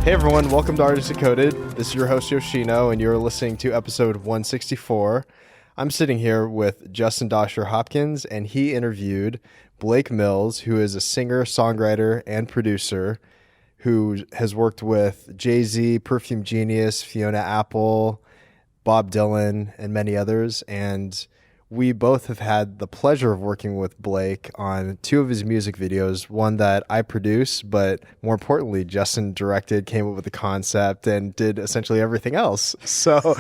Hey everyone, welcome to Artist Decoded. This is your host Yoshino, and you're listening to episode 164. I'm sitting here with Justin Dosher Hopkins, and he interviewed Blake Mills, who is a singer, songwriter, and producer who has worked with Jay-Z, Perfume Genius, Fiona Apple, Bob Dylan, and many others. And we both have had the pleasure of working with Blake on two of his music videos, one that I produced, but more importantly, Justin directed, came up with the concept, and did essentially everything else. So,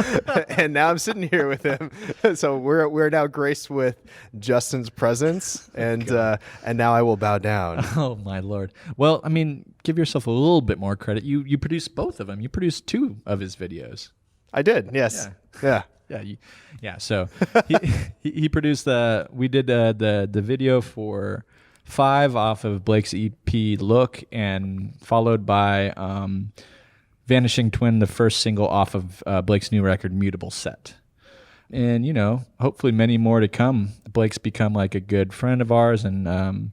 and now I'm sitting here with him. So we're now graced with Justin's presence, and now I will bow down. Oh, my Lord. Well, I mean, give yourself a little bit more credit. You produced both of them. You produced two of his videos. I did, yes. Yeah. Yeah. So he produced we did the video for 5 off of Blake's EP Look, and followed by Vanishing Twin, the first single off of Blake's new record Mutable Set. And, you know, hopefully many more to come. Blake's become like a good friend of ours, and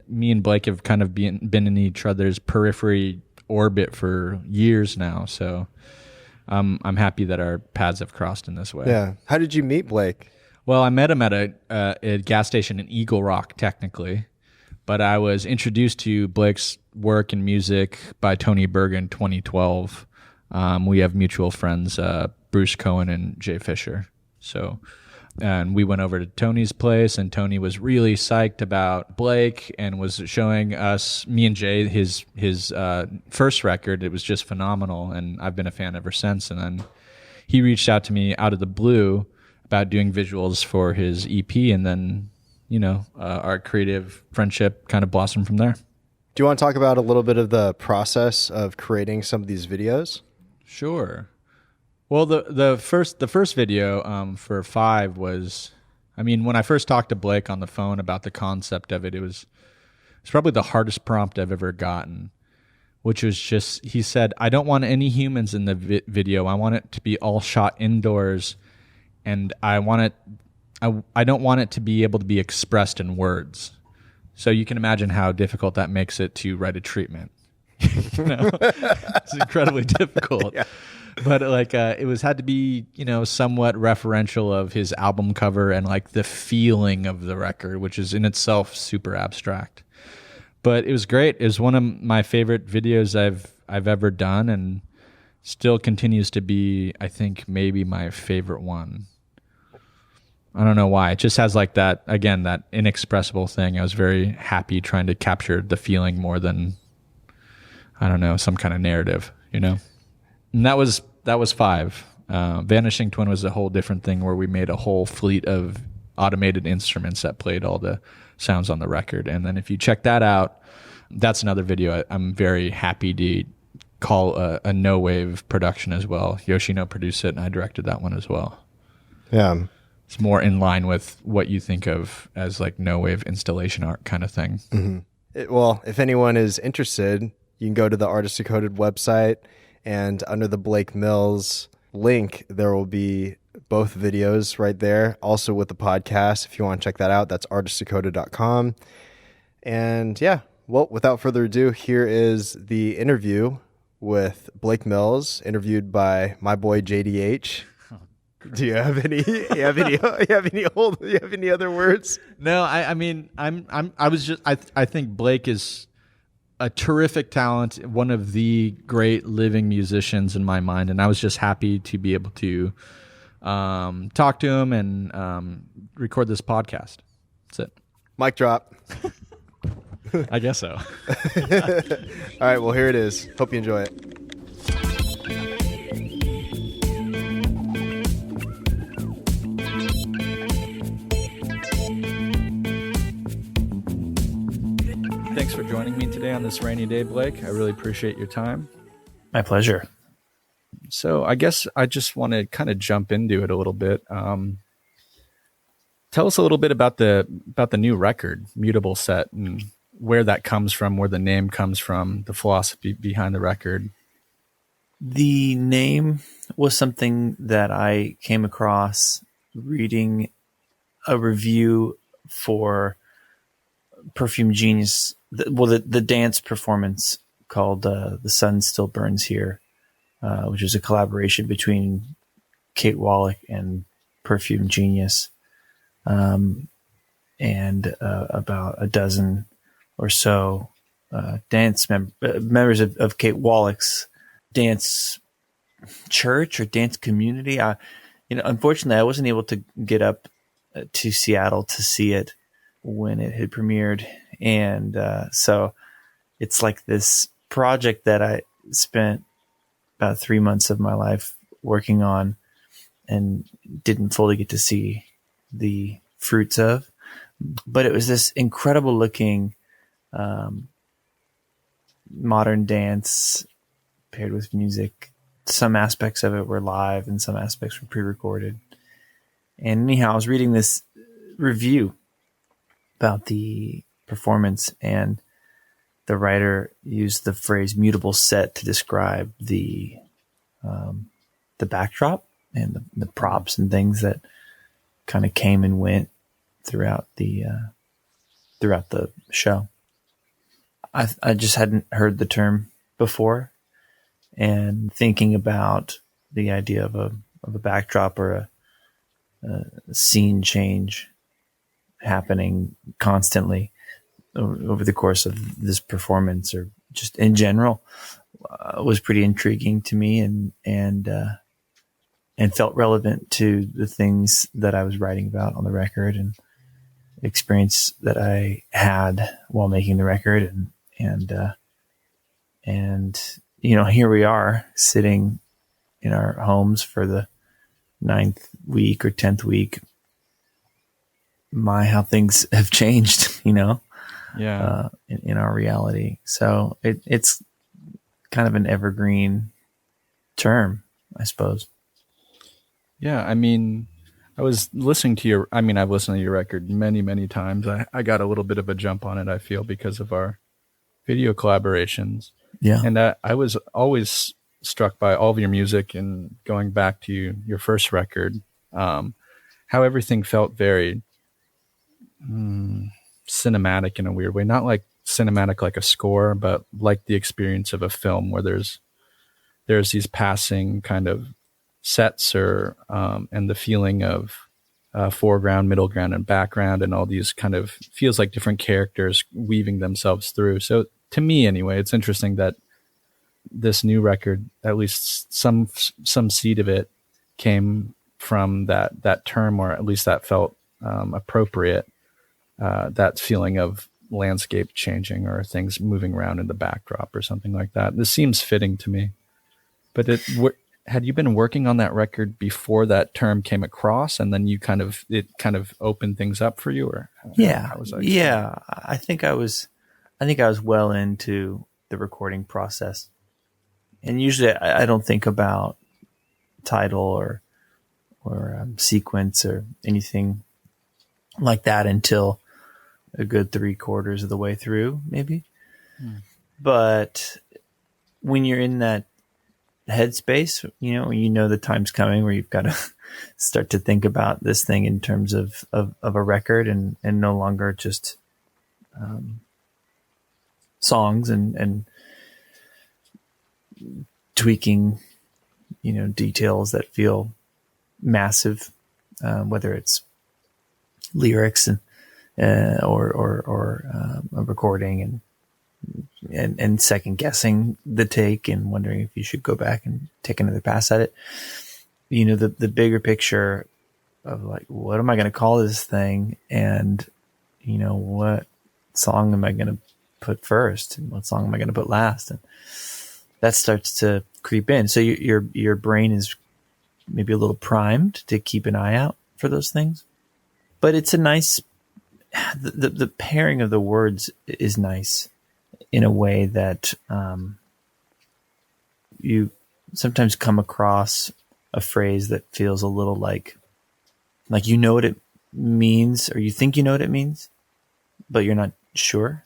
me and Blake have kind of been in each other's periphery orbit for years now. So I'm happy that our paths have crossed in this way. Yeah. How did you meet Blake? Well, I met him at a gas station in Eagle Rock, technically, but I was introduced to Blake's work and music by Tony Berg in 2012. We have mutual friends, Bruce Cohen and Jay Fisher. And we went over to Tony's place, and Tony was really psyched about Blake and was showing us, me and Jay, his first record. It was just phenomenal, and I've been a fan ever since. And then he reached out to me out of the blue about doing visuals for his EP, and then, you know, our creative friendship kind of blossomed from there. Do you want to talk about a little bit of the process of creating some of these videos? Sure. Well, the first video for 5 was, I mean, when I first talked to Blake on the phone about the concept of it, it's probably the hardest prompt I've ever gotten, which was just, he said, I don't want any humans in the video. I want it to be all shot indoors, and I don't want it to be able to be expressed in words. So you can imagine how difficult that makes it to write a treatment. You know? It's incredibly difficult. Yeah. But like it had to be, you know, somewhat referential of his album cover and like the feeling of the record, which is in itself super abstract. But it was great. It was one of my favorite videos I've ever done, and still continues to be, I think, maybe my favorite one. I don't know why. It just has like that, again, that inexpressible thing. I was very happy trying to capture the feeling more than, I don't know, some kind of narrative, you know? And that was 5. Vanishing Twin was a whole different thing, where we made a whole fleet of automated instruments that played all the sounds on the record. And then if you check that out, that's another video I'm very happy to call a no-wave production as well. Yoshino produced it, and I directed that one as well. Yeah. It's more in line with what you think of as like no-wave installation art kind of thing. Mm-hmm. Well, if anyone is interested, you can go to the Artist Decoded website, and under the Blake Mills link, there will be both videos right there. Also with the podcast, if you want to check that out, that's artistdecoded.com. And yeah, well, without further ado, here is the interview with Blake Mills, interviewed by my boy JDH. Do you have any? You have any other words? No, I mean, I think Blake is a terrific talent, one of the great living musicians in my mind, and I was just happy to be able to talk to him and record this podcast. That's it. Mic drop. I guess so. All right, well, here it is. Hope you enjoy it. Thanks for joining me today on this rainy day, Blake. I really appreciate your time. My pleasure. So I guess I just want to kind of jump into it a little bit. Tell us a little bit about the new record, Mutable Set, and where that comes from, where the name comes from, the philosophy behind the record. The name was something that I came across reading a review for Perfume Genius, the dance performance called The Sun Still Burns Here, which is a collaboration between Kate Wallach and Perfume Genius, and about a dozen or so dance members of Kate Wallach's dance church or dance community. Unfortunately, I wasn't able to get up to Seattle to see it when it had premiered, and so it's like this project that I spent about 3 months of my life working on and didn't fully get to see the fruits of. But it was this incredible looking modern dance paired with music. Some aspects of it were live and some aspects were pre-recorded. And anyhow, I was reading this review about the performance, and the writer used the phrase "mutable set" to describe the backdrop and the props and things that kind of came and went throughout the show. I just hadn't heard the term before, and thinking about the idea of a backdrop or a scene change happening constantly over the course of this performance, or just in general, was pretty intriguing to me, and felt relevant to the things that I was writing about on the record and experience that I had while making the record. And here we are sitting in our homes for the 9th week or 10th week. How things have changed, in our reality. So it's kind of an evergreen term, I suppose. Yeah, I mean, I've listened to your record many, many times. I got a little bit of a jump on it, I feel, because of our video collaborations. Yeah. And I was always struck by all of your music, and going back to your first record, how everything felt very cinematic in a weird way. Not like cinematic like a score, but like the experience of a film where there's these passing kind of sets, or and the feeling of foreground, middle ground, and background, and all these kind of feels like different characters weaving themselves through. So to me, anyway, it's interesting that this new record, at least some seed of it, came from that term, or at least that felt appropriate. That feeling of landscape changing or things moving around in the backdrop or something like that. This seems fitting to me. But had you been working on that record before that term came across, and then it kind of opened things up for you, or how was that? Yeah. I think I was well into the recording process, and usually I don't think about title or sequence or anything like that until a good 3/4 of the way through, maybe. But when you're in that headspace, the time's coming where you've got to start to think about this thing in terms of a record, and no longer just songs and tweaking, details that feel massive, whether it's lyrics and or a recording, and second guessing the take and wondering if you should go back and take another pass at it. The bigger picture of like, what am I going to call this thing? And, what song am I going to put first? And what song am I going to put last? And that starts to creep in. So your brain is maybe a little primed to keep an eye out for those things. But it's a nice, the pairing of the words is nice in a way that you sometimes come across a phrase that feels a little like what it means, or you think you know what it means, but you're not sure.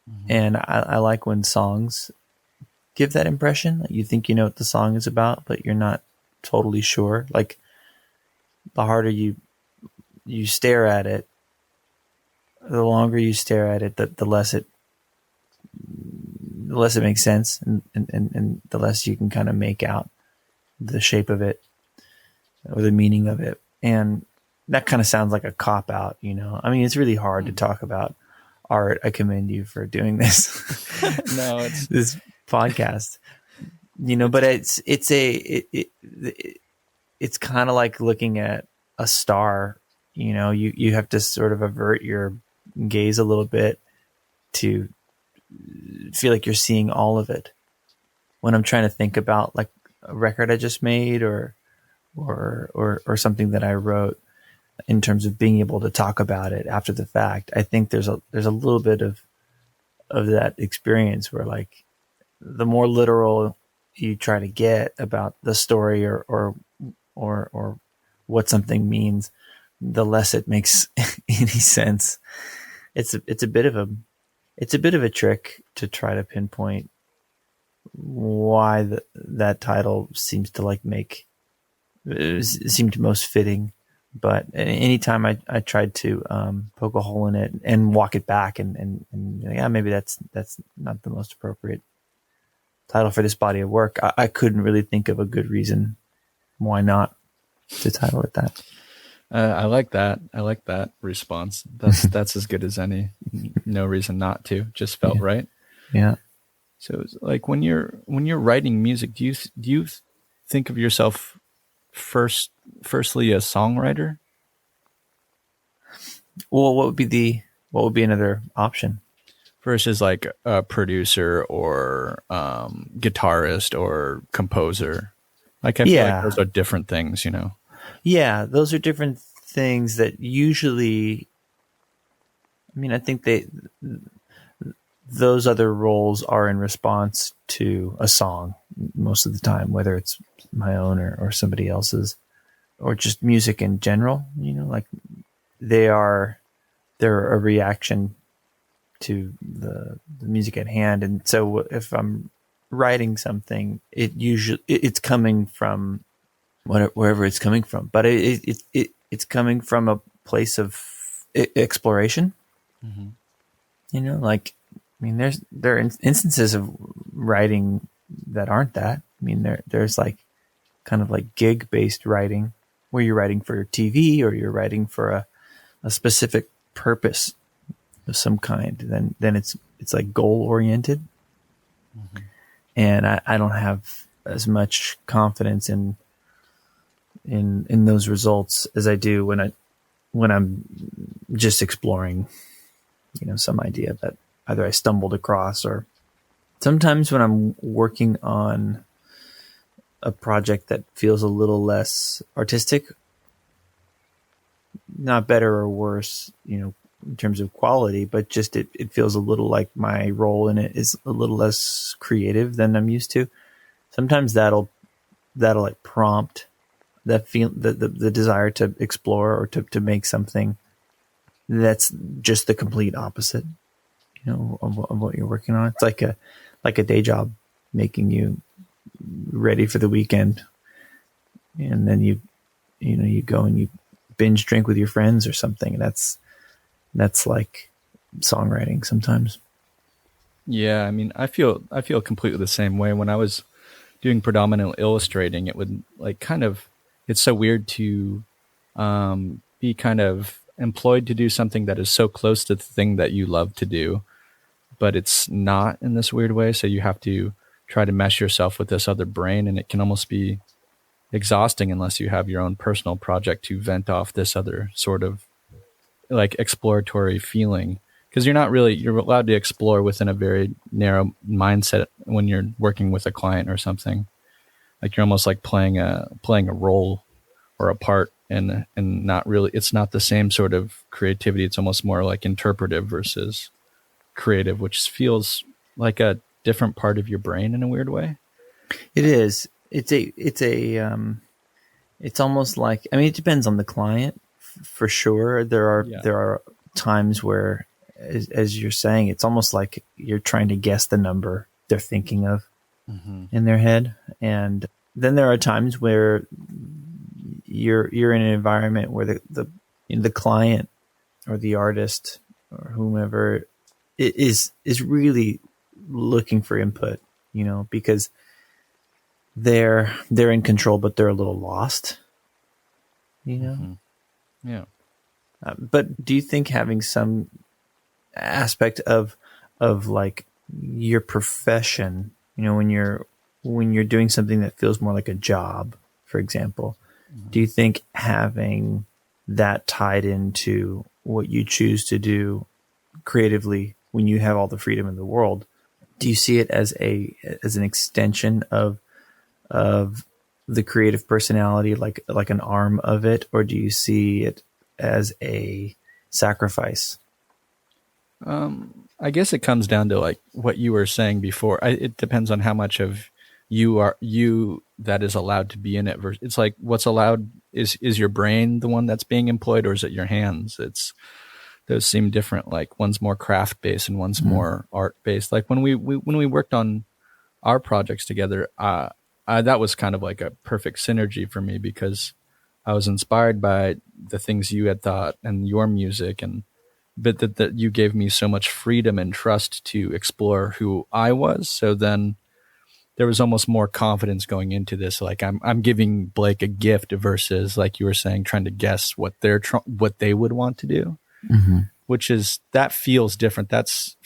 Mm-hmm. And I like when songs give that impression that you think you know what the song is about, but you're not totally sure. Like, the harder you stare at it, the longer you stare at it, the the less it makes sense, and the less you can kind of make out the shape of it or the meaning of it. And that kind of sounds like a cop out, you know. I mean, it's really hard to talk about art. I commend you for doing this. No, it's this podcast, you know, but it's kind of like looking at a star. You know, you have to sort of avert your gaze a little bit to feel like you're seeing all of it. When I'm trying to think about like a record I just made or something that I wrote, in terms of being able to talk about it after the fact, I think there's a little bit of that experience where, like, the more literal you try to get about the story or what something means, the less it makes any sense. It's a bit of a trick to try to pinpoint why that title seems to seemed most fitting. But anytime I tried to poke a hole in it and walk it back and yeah, maybe that's not the most appropriate title for this body of work, I couldn't really think of a good reason why not to title it that. I like that. I like that response. That's as good as any. No reason not to. Just felt right. Yeah. So it's like when you're writing music, do you think of yourself firstly a songwriter? Well, what would be another option? Versus like a producer or guitarist or composer. Like I feel like those are different things, you know? Yeah, those are different things that usually, I mean, I think those other roles are in response to a song most of the time, whether it's my own or somebody else's, or just music in general, you know, like they're a reaction to the music at hand. And so if I'm writing something, it's coming from wherever it's coming from, but it's coming from a place of exploration. Mm-hmm. You know, like, I mean, there are instances of writing that aren't that. I mean, there's like kind of like gig based writing where you're writing for TV or you're writing for a specific purpose of some kind. Then it's like goal oriented. Mm-hmm. And I don't have as much confidence in those results as I do when I'm just exploring, you know, some idea that either I stumbled across, or sometimes when I'm working on a project that feels a little less artistic, not better or worse, you know, in terms of quality, but just it feels a little like my role in it is a little less creative than I'm used to. Sometimes that'll like prompt that the desire to explore or to make something that's just the complete opposite, you know, of what you're working on. It's like a day job making you ready for the weekend, and then you go and you binge drink with your friends or something. That's like songwriting sometimes. Yeah, I mean, I feel completely the same way. When I was doing predominant illustrating, it would like kind of, it's so weird to be kind of employed to do something that is so close to the thing that you love to do, but it's not in this weird way. So you have to try to mesh yourself with this other brain, and it can almost be exhausting unless you have your own personal project to vent off this other sort of like exploratory feeling. Because you're allowed to explore within a very narrow mindset when you're working with a client or something. Like you're almost like playing a role or a part, and not really, it's not the same sort of creativity. It's almost more like interpretive versus creative, which feels like a different part of your brain in a weird way. It is. It's almost like, I mean, it depends on the client for sure. There are times where, as you're saying, it's almost like you're trying to guess the number they're thinking of in their head. And then there are times where you're in an environment where the client or the artist or whomever is really looking for input, because they're in control, but they're a little lost, Mm-hmm. Yeah. But do you think having some aspect of like your profession, when you're doing something that feels more like a job, for example, do you think having that tied into what you choose to do creatively when you have all the freedom in the world, do you see it as an extension of the creative personality, like an arm of it, or do you see it as a sacrifice? I guess it comes down to like what you were saying before. It depends on how much of you that is allowed to be in it. It's like what's allowed is your brain the one that's being employed, or is it your hands? Those seem different. Like one's more craft based and one's more art based. Like when we worked on our projects together, that was kind of like a perfect synergy for me because I was inspired by the things you had thought and your music, but that you gave me so much freedom and trust to explore who I was. So then there was almost more confidence going into this. Like I'm giving Blake a gift versus, like you were saying, trying to guess what they would want to do, which is, that feels different. That's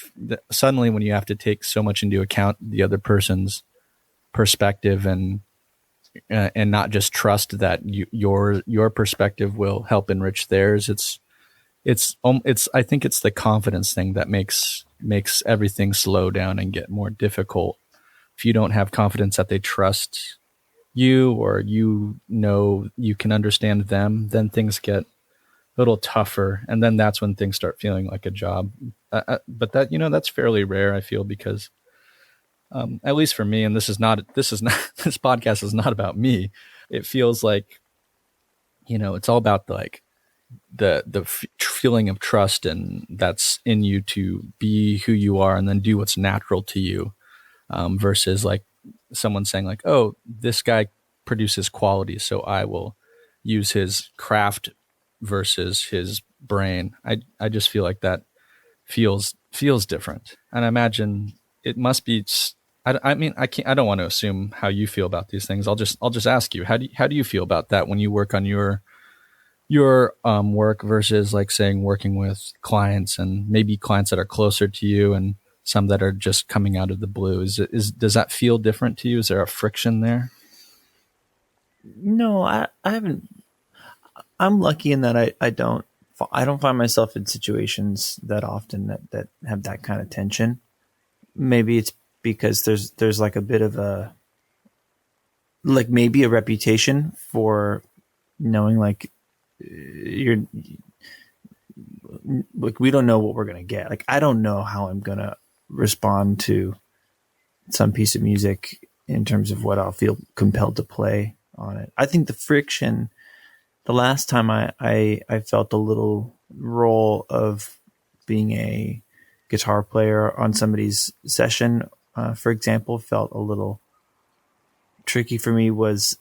suddenly when you have to take so much into account the other person's perspective and not just trust that your perspective will help enrich theirs. I think it's the confidence thing that makes everything slow down and get more difficult. If you don't have confidence that they trust you, or you can understand them, then things get a little tougher. And then that's when things start feeling like a job. But that, that's fairly rare, I feel, because at least for me, and this podcast is not about me. It feels like, it's all about the feeling of trust, and that's in you to be who you are and then do what's natural to you, versus like someone saying like, oh, this guy produces quality, so I will use his craft versus his brain. I just feel like that feels different. And I imagine it must be, I mean, I don't want to assume how you feel about these things. I'll just ask you, how do you feel about that when you work on your work versus, like, saying, working with clients, and maybe clients that are closer to you and some that are just coming out of the blue? Does that feel different to you? Is there a friction there? No, I haven't. I'm lucky in that I don't find myself in situations that often that have that kind of tension. Maybe it's because there's like a bit of maybe a reputation for knowing, like, you're like, we don't know what we're going to get. Like, I don't know how I'm going to respond to some piece of music in terms of what I'll feel compelled to play on it. I think the friction, the last time I felt a little role of being a guitar player on somebody's session, for example, felt a little tricky for me, was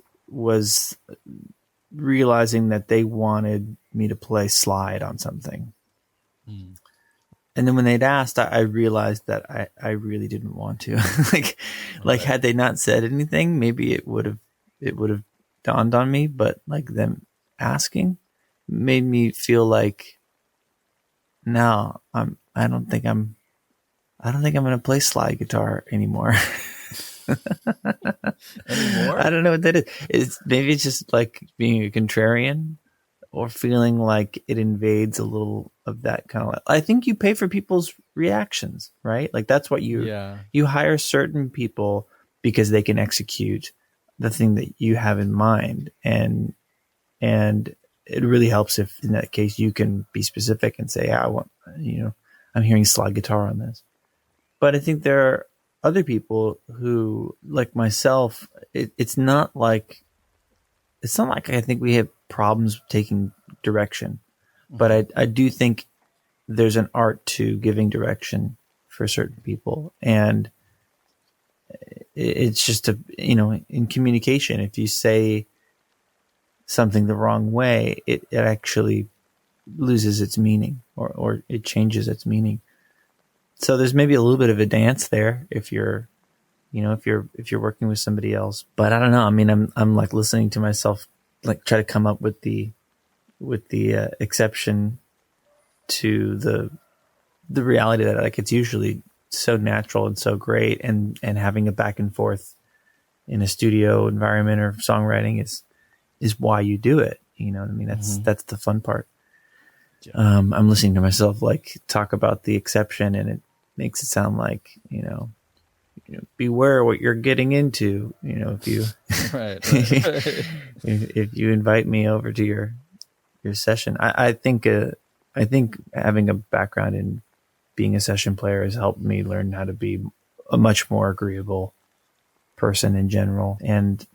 realizing that they wanted me to play slide on something. And then when they'd asked, I realized that I really didn't want to. like had they not said anything, maybe it would have dawned on me, but like them asking made me feel like, no, I don't think I'm going to play slide guitar anymore. Anymore? I don't know what that is. Maybe it's just like being a contrarian, or feeling like it invades a little of that kind of. I think you pay for people's reactions, right? Like, that's what you hire certain people because they can execute the thing that you have in mind, and it really helps if in that case you can be specific and say, I want, I'm hearing slide guitar on this. But I think there are other people who, like myself, it's not like I think we have problems taking direction, but I do think there's an art to giving direction for certain people, and it's just in communication, if you say something the wrong way, it actually loses its meaning, or it changes its meaning. So there's maybe a little bit of a dance there if you're, if you're working with somebody else. But I don't know. I mean, I'm like listening to myself, like try to come up with the exception to the reality that like it's usually so natural and so great, and having a back and forth in a studio environment or songwriting is why you do it. You know what I mean? That's the fun part. Yeah. I'm listening to myself like talk about the exception, and it makes it sound like, beware what you're getting into, if you, right. if you invite me over to your session. I think having a background in being a session player has helped me learn how to be a much more agreeable person in general, and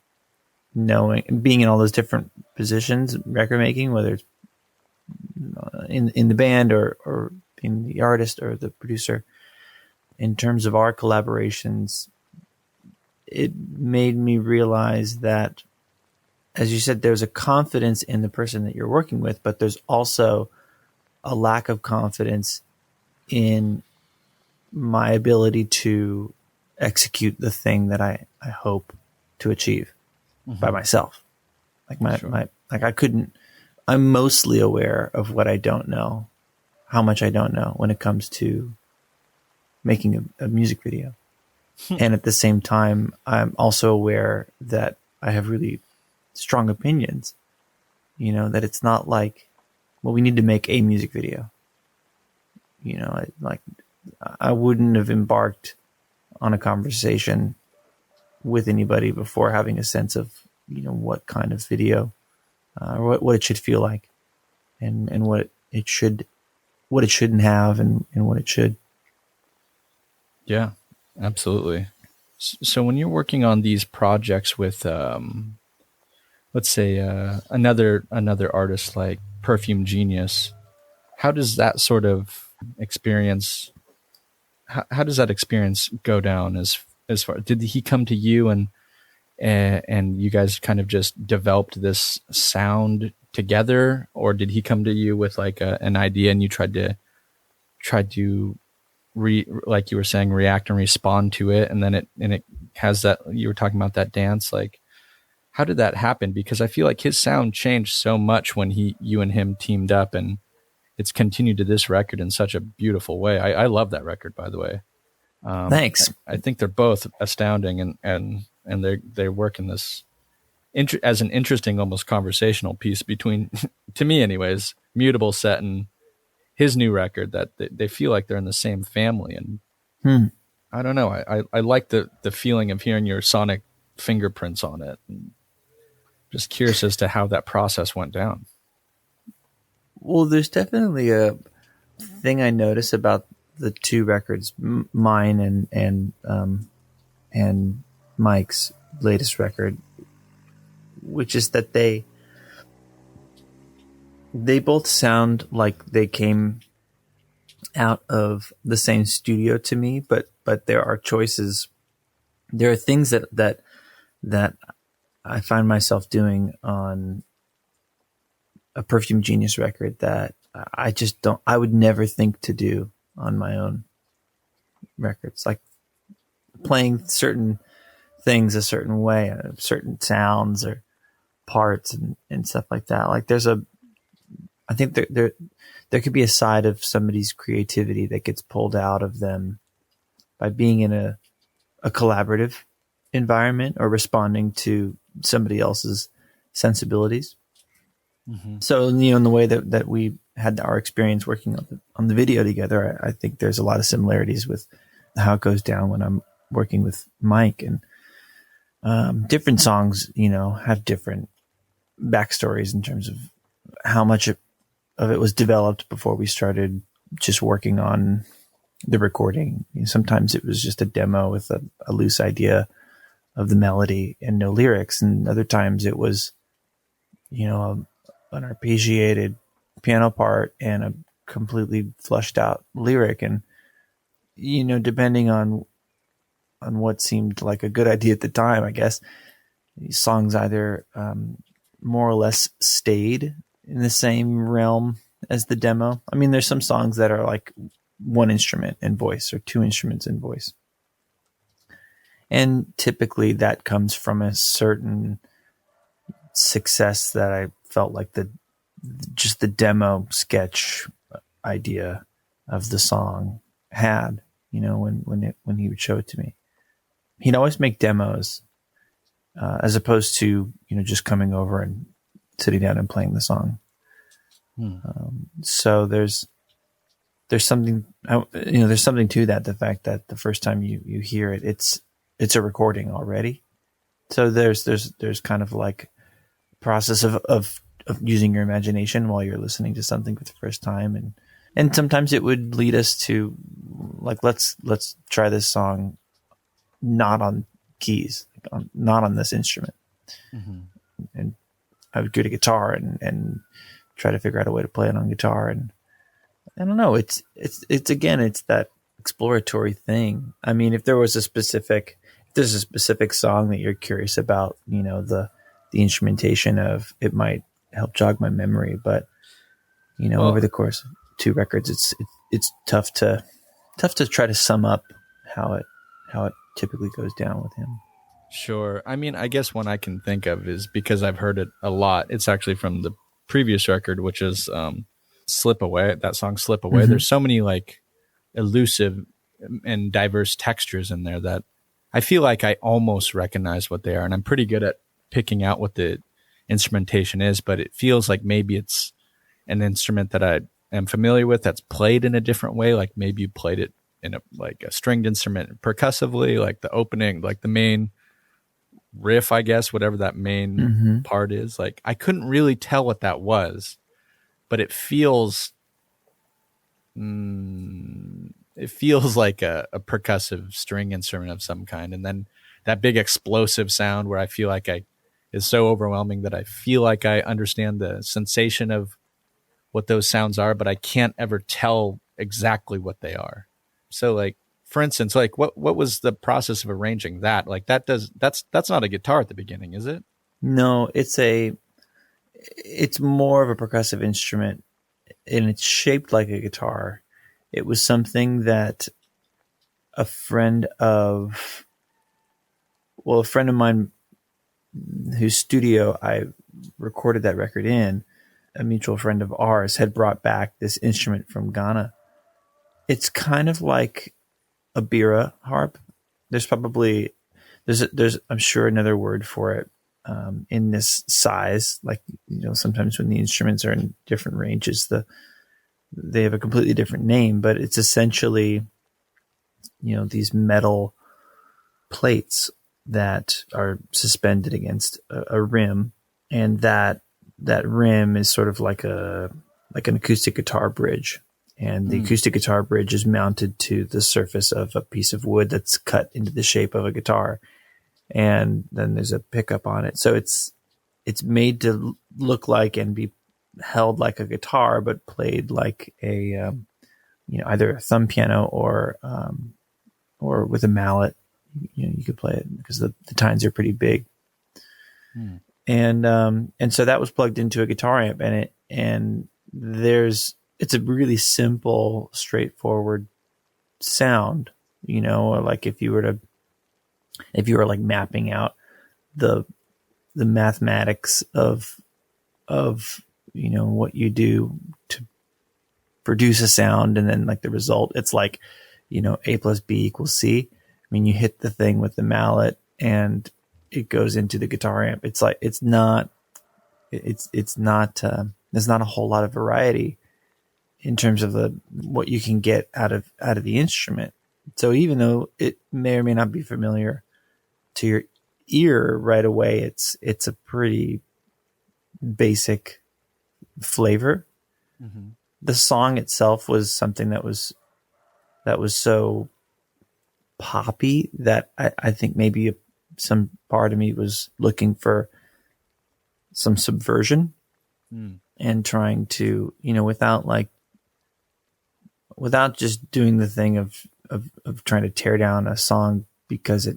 being in all those different positions, record making, whether it's in the band or being the artist or the producer. In terms of our collaborations, it made me realize that, as you said, there's a confidence in the person that you're working with, but there's also a lack of confidence in my ability to execute the thing that I hope to achieve by myself. I'm mostly aware of what I don't know, how much I don't know when it comes to making a music video. And at the same time, I'm also aware that I have really strong opinions, that it's not like, well, we need to make a music video. I wouldn't have embarked on a conversation with anybody before having a sense of, what kind of video, or what it should feel like, and what it shouldn't have, and what it should. Yeah, absolutely. So when you're working on these projects with, let's say, another artist like Perfume Genius, how does that sort of experience? How does that experience go down? As far, did he come to you and you guys kind of just developed this sound together, or did he come to you with like an idea and you tried to like you were saying, react and respond to it, and then it has that, you were talking about that dance, like how did that happen? Because I feel like his sound changed so much when you and him teamed up, and it's continued to this record in such a beautiful way. I love that record, by the way. Thanks. I think they're both astounding, and they work in this as an interesting, almost conversational piece between, to me anyways, Mutable Set and his new record, that they feel like they're in the same family. And I don't know. I like the feeling of hearing your sonic fingerprints on it. And just curious as to how that process went down. Well, there's definitely a thing I notice about the two records, mine and Mike's latest record, which is that they both sound like they came out of the same studio to me, but there are choices. There are things that I find myself doing on a Perfume Genius record that I would never think to do on my own records, like playing certain things a certain way, certain sounds or parts and stuff like that. Like I think there could be a side of somebody's creativity that gets pulled out of them by being in a collaborative environment or responding to somebody else's sensibilities. Mm-hmm. So, in the way that we had our experience working on the video together, I think there's a lot of similarities with how it goes down when I'm working with Mike. And different songs, have different backstories in terms of how much of it was developed before we started just working on the recording. Sometimes it was just a demo with a loose idea of the melody and no lyrics, and other times it was, an arpeggiated piano part and a completely flushed out lyric. And, depending on what seemed like a good idea at the time, I guess these songs either more or less stayed in the same realm as the demo. I mean, there's some songs that are like one instrument and voice or two instruments and voice. And typically that comes from a certain success that I felt like just the demo sketch idea of the song had, when he would show it to me. He'd always make demos, as opposed to, just coming over and sitting down and playing the song. So there's something, there's something to that. The fact that the first time you hear it, it's a recording already. So there's kind of like a process of using your imagination while you're listening to something for the first time. And sometimes it would lead us to like, let's try this song not on keys, not on this instrument. And I would get a guitar and try to figure out a way to play it on guitar. And I don't know, it's that exploratory thing. I mean, if there's a specific song that you're curious about, the instrumentation of it might help jog my memory, but over the course of 2 records, it's tough to try to sum up how it typically goes down with him. Sure. I mean, I guess one I can think of is because I've heard it a lot. It's actually from the previous record, which is Slip Away, that song Slip Away. There's so many like elusive and diverse textures in there that I feel like I almost recognize what they are. And I'm pretty good at picking out what the instrumentation is, but it feels like maybe it's an instrument that I am familiar with that's played in a different way. Like maybe you played it in a stringed instrument percussively, like the opening, like the main riff, I guess, whatever that main part is. Like I couldn't really tell what that was, but it feels like a percussive string instrument of some kind. And then that big explosive sound where I feel like is so overwhelming that I feel like I understand the sensation of what those sounds are, but I can't ever tell exactly what they are. So like, for instance, like what was the process of arranging that? Like that's not a guitar at the beginning, is it? No, it's more of a percussive instrument, and it's shaped like a guitar. It was something that a friend of mine whose studio I recorded that record in, a mutual friend of ours, had brought back this instrument from Ghana. It's kind of like a bira harp. There's I'm sure another word for it in this size. Like, sometimes when the instruments are in different ranges, they have a completely different name, but it's essentially, these metal plates that are suspended against a rim, and that rim is sort of like an acoustic guitar bridge. And the acoustic guitar bridge is mounted to the surface of a piece of wood that's cut into the shape of a guitar. And then there's a pickup on it. So it's made to look like and be held like a guitar, but played like a, either a thumb piano or with a mallet. You could play it because the tines are pretty big. And so that was plugged into a guitar amp, and it's a really simple, straightforward sound, like if you were like mapping out the mathematics of what you do to produce a sound, and then like the result, it's like, A plus B equals C. I mean, you hit the thing with the mallet and it goes into the guitar amp. It's like, there's not a whole lot of variety in terms of what you can get out of the instrument. So even though it may or may not be familiar to your ear right away, it's a pretty basic flavor. The song itself was something that was so poppy that I think maybe some part of me was looking for some subversion and trying to, without just doing the thing of trying to tear down a song because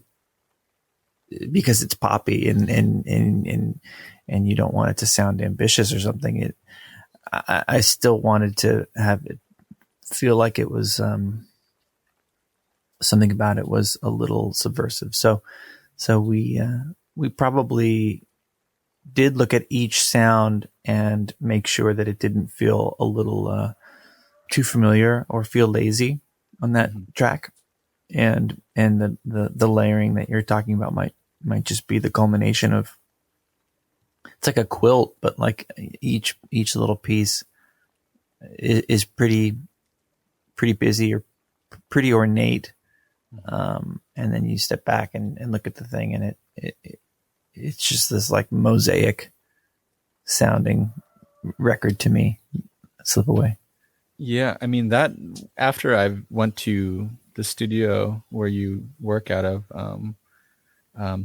it's poppy and you don't want it to sound ambitious or something. I still wanted to have it feel like it was something about it was a little subversive. So we probably did look at each sound and make sure that it didn't feel a little too familiar or feel lazy on that track. And the layering that you're talking about might just be the culmination of, it's like a quilt, but like each little piece is pretty busy or pretty ornate. And then you step back and look at the thing, and it's just this like mosaic sounding record to me. Slip away. Yeah, I mean, that after I went to the studio where you work out of,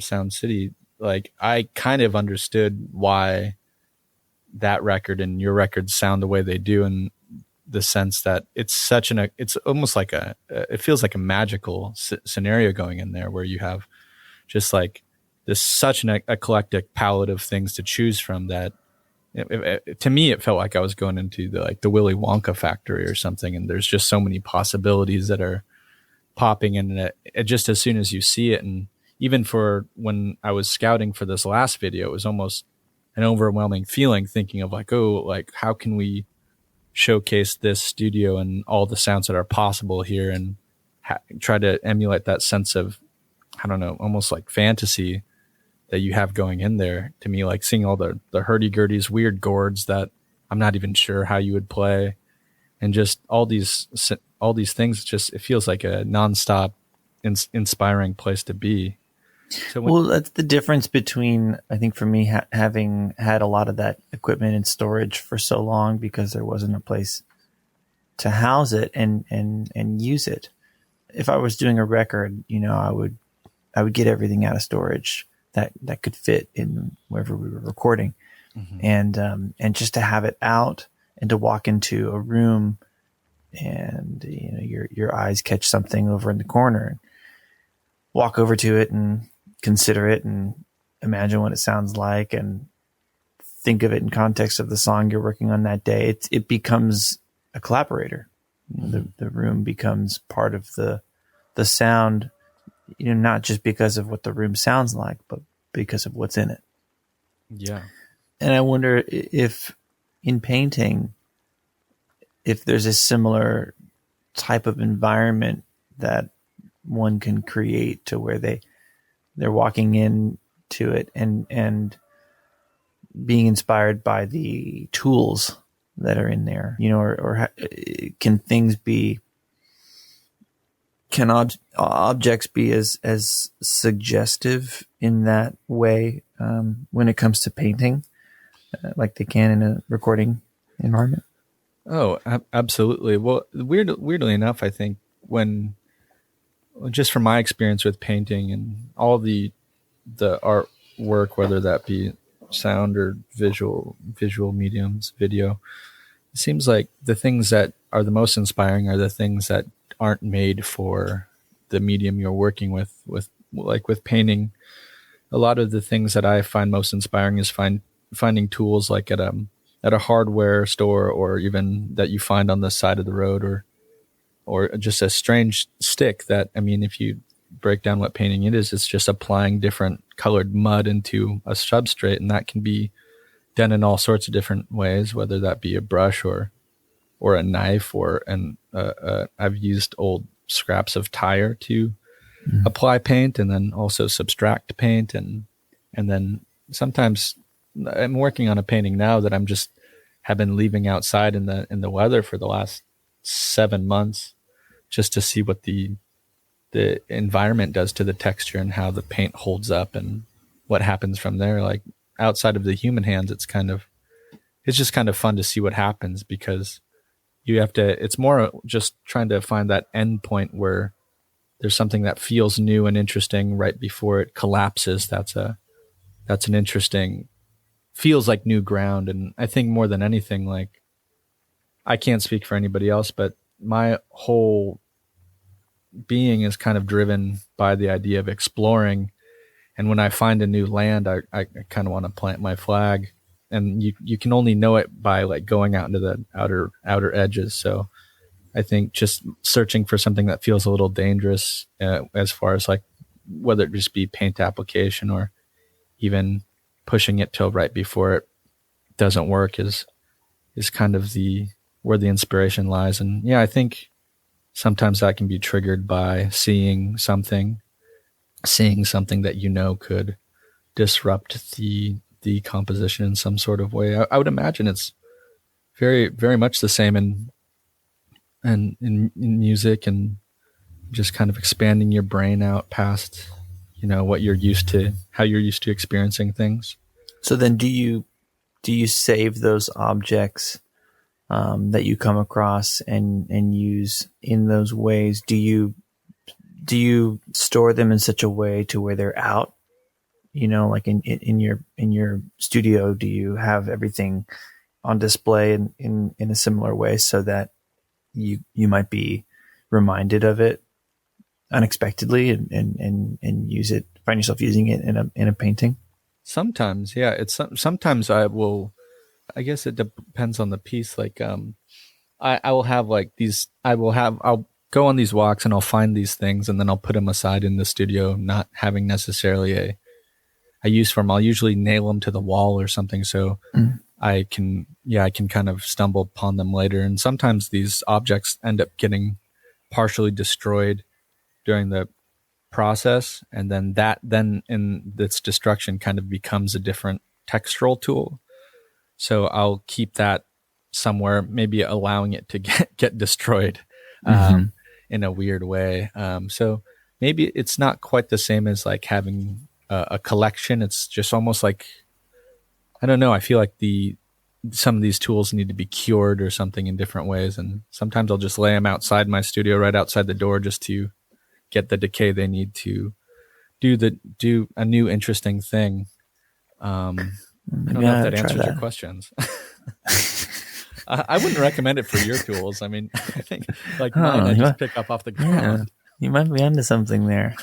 Sound City, like I kind of understood why that record and your records sound the way they do, in the sense that it's it's almost like it feels like a magical scenario going in there, where you have just like this such an eclectic palette of things to choose from that to me it felt like I was going into the Willy Wonka factory or something, and there's just so many possibilities that are popping in it just as soon as you see it. And even for when I was scouting for this last video, it was almost an overwhelming feeling, thinking of like, oh, like how can we showcase this studio and all the sounds that are possible here, and try to emulate that sense of, I don't know, almost like fantasy that you have going in there. To me, like seeing all the hurdy-gurdies, weird chords that I'm not even sure how you would play, and just all these things, just it feels like a nonstop inspiring place to be. So well, that's the difference between, I think for me, having had a lot of that equipment in storage for so long because there wasn't a place to house it and use it. If I was doing a record, I would get everything out of storage that could fit in wherever we were recording. Mm-hmm. And just to have it out and to walk into a room and, your eyes catch something over in the corner, and walk over to it and consider it and imagine what it sounds like and think of it in context of the song you're working on that day. It becomes a collaborator. The room becomes part of the sound, not just because of what the room sounds like, but because of what's in it. Yeah. And I wonder if in painting, if there's a similar type of environment that one can create to where they're walking into it and being inspired by the tools that are in there, or can things be, can objects be as suggestive in that way when it comes to painting, like they can in a recording environment? Oh, absolutely. Well, weirdly enough, I think just from my experience with painting and all the artwork, whether that be sound or visual mediums, video, it seems like the things that are the most inspiring are the things that aren't made for the medium you're working with painting. A lot of the things that I find most inspiring is finding tools like at a hardware store, or even that you find on the side of the road, or just a strange stick that, I mean, if you break down what painting it is, it's just applying different colored mud into a substrate, and that can be done in all sorts of different ways, whether that be a brush or a knife, I've used old scraps of tire to apply paint, and then also subtract paint, and then sometimes I'm working on a painting now that have been leaving outside in the weather for the last 7 months, just to see what the environment does to the texture and how the paint holds up and what happens from there. Like outside of the human hands, it's just kind of fun to see what happens, because it's more just trying to find that end point where there's something that feels new and interesting right before it collapses. That's an interesting, feels like new ground. And I think more than anything, like, I can't speak for anybody else, but my whole being is kind of driven by the idea of exploring. And when I find a new land, I kind of want to plant my flag, and you can only know it by like going out into the outer edges. So I think just searching for something that feels a little dangerous, as far as like whether it just be paint application or even pushing it till right before it doesn't work is kind of where the inspiration lies. And yeah, I think sometimes that can be triggered by seeing something that could disrupt the composition in some sort of way. I would imagine it's very, very much the same in music, and just kind of expanding your brain out past, what you're used to, how you're used to experiencing things. So then do you save those objects that you come across and use in those ways? Do you store them in such a way to where they're out? Like in your studio, do you have everything on display in a similar way so that you might be reminded of it unexpectedly and find yourself using it in a painting? Sometimes, yeah. Sometimes I guess it depends on the piece. Like, I will have like these, I'll go on these walks and I'll find these things and then I'll put them aside in the studio, not having necessarily a use for them. I'll usually nail them to the wall or something. So I can kind of stumble upon them later. And sometimes these objects end up getting partially destroyed during the process. And then in this destruction kind of becomes a different textural tool. So I'll keep that somewhere, maybe allowing it to get destroyed in a weird way. So maybe it's not quite the same as like having a collection. It's just almost like, I don't know. I feel like some of these tools need to be cured or something in different ways. And sometimes I'll just lay them outside my studio, right outside the door, just to get the decay they need to do a new interesting thing. I don't know if that answers your questions. I wouldn't recommend it for your tools. I mean, I think like mine, I just pick up off the ground. Yeah, you might be onto something there.